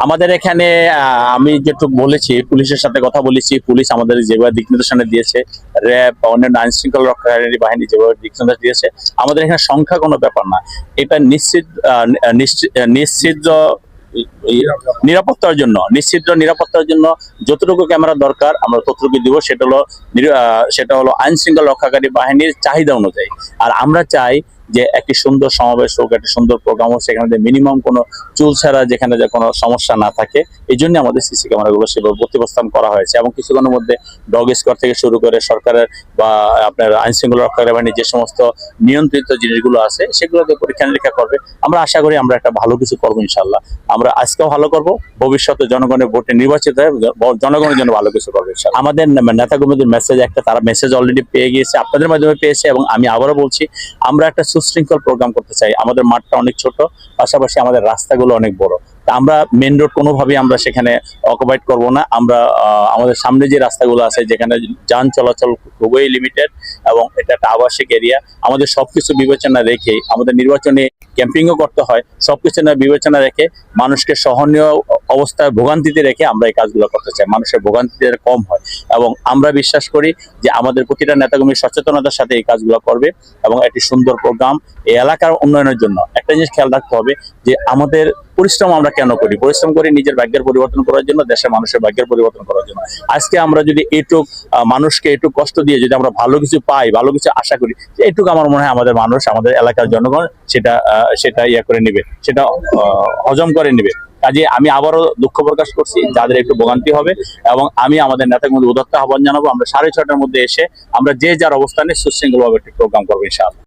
আমাদের এখানে আমি যেটুকু বলেছি, পুলিশের সাথে কথা বলেছি, পুলিশ আমাদের যেভাবে দিক নির্দেশনা দিয়েছে, র্যাব বা অন্যান্য আইন শৃঙ্খলা রক্ষাকারী বাহিনী যেভাবে দিক নির্দেশনা দিয়েছে, আমাদের এখানে সংখ্যা কোনো ব্যাপার না। এটা নিশ্চিত নিশ্চিত নিরাপত্তার জন্য যতটুকু ক্যামেরা দরকার আমরা ততটুকু দিব। সেটা হলো আইন শৃঙ্খলা রক্ষাকারী বাহিনীর চাহিদা অনুযায়ী। আর আমরা চাই যে একটি সুন্দর সমাবেশ হোক, একটি সুন্দর প্রোগ্রাম হোক, সেখানে মিনিমাম কোনো চুল ছাড়া যেখানে যে কোনো সমস্যা না থাকে, এই জন্য আমাদের সিসি ক্যামেরাগুলো সেভাবে প্রতিস্থাপন করা হয়েছে। এবং কিছুক্ষণের মধ্যে ডগ স্কোয়াড থেকে শুরু করে সরকারের বা আপনার আইন শৃঙ্খলা রক্ষাকারী বাহিনীর যে সমস্ত নিয়ন্ত্রিত জিনিসগুলো আছে সেগুলোকে পরীক্ষা নিরীক্ষা করবে। আমরা আশা করি আমরা একটা ভালো কিছু করবো ইনশাল্লাহ। আমরা আজকেও ভালো করব, ভবিষ্যতে জনগণের ভোটে নির্বাচিত হয়ে জনগণের জন্য ভালো কিছু করবো ইনশাল্লাহ। আমাদের নেতাকর্মীদের মেসেজ তারা মেসেজ অলরেডি পেয়ে গিয়েছে, আপনাদের মাধ্যমে পেয়েছে। এবং আমি আবারও বলছি, আমরা একটা সুশৃঙ্খল প্রোগ্রাম করতে চাই। আমাদের মাঠটা অনেক ছোট, পাশাপাশি আমাদের রাস্তাগুলো অনেক বড়। আমরা মেন রোড কোনোভাবেই আমরা সেখানে অকুপাইড করব না। আমরা আমাদের সামনে যে রাস্তাগুলো আছে যেখানে যান চলাচল খুবই লিমিটেড এবং এটা একটা আবাসিক এরিয়া, আমাদের সবকিছু বিবেচনা রেখে, আমাদের নির্বাচনে ক্যাম্পিংও করতে হয়, সবকিছু বিবেচনা রেখে মানুষকে সহনীয় অবস্থায় ভোগান্তিতে রেখে আমরা এই কাজগুলো করতে চাই, মানুষের ভোগান্তিতে কম হয়। এবং আমরা বিশ্বাস করি যে আমাদের প্রতিটা নেতাকর্মী সচেতনতার সাথে এই কাজগুলো করবে এবং একটি সুন্দর প্রোগ্রাম এই এলাকার উন্নয়নের জন্য। একটা জিনিস খেয়াল রাখতে হবে যে আমাদের পরিশ্রম আমরা কেন করি? পরিশ্রম করি নিজের ভাগ্যের পরিবর্তন করার জন্য, দেশের মানুষের ভাগ্যের পরিবর্তন করার জন্য। আজকে আমরা যদি মানুষকে একটু কষ্ট দিয়ে যদি আমরা ভালো কিছু পাই, ভালো কিছু আশা করি, এইটুকু আমার মনে হয় আমাদের মানুষ, আমাদের এলাকার জনগণ সেটা ইয়ে করে নিবে, সেটা হজম করে নিবে। কাজে আমি আবারও দুঃখ প্রকাশ করছি যাদের একটু ভোগান্তি হবে। এবং আমি আমাদের নেতার মধ্যে উদাত্ত আহ্বান জানাবো, আমরা 6:30টার মধ্যে এসে আমরা যে যার অবস্থানে সুশৃঙ্খলভাবে একটি প্রোগ্রাম করবো ইনশাআল্লাহ।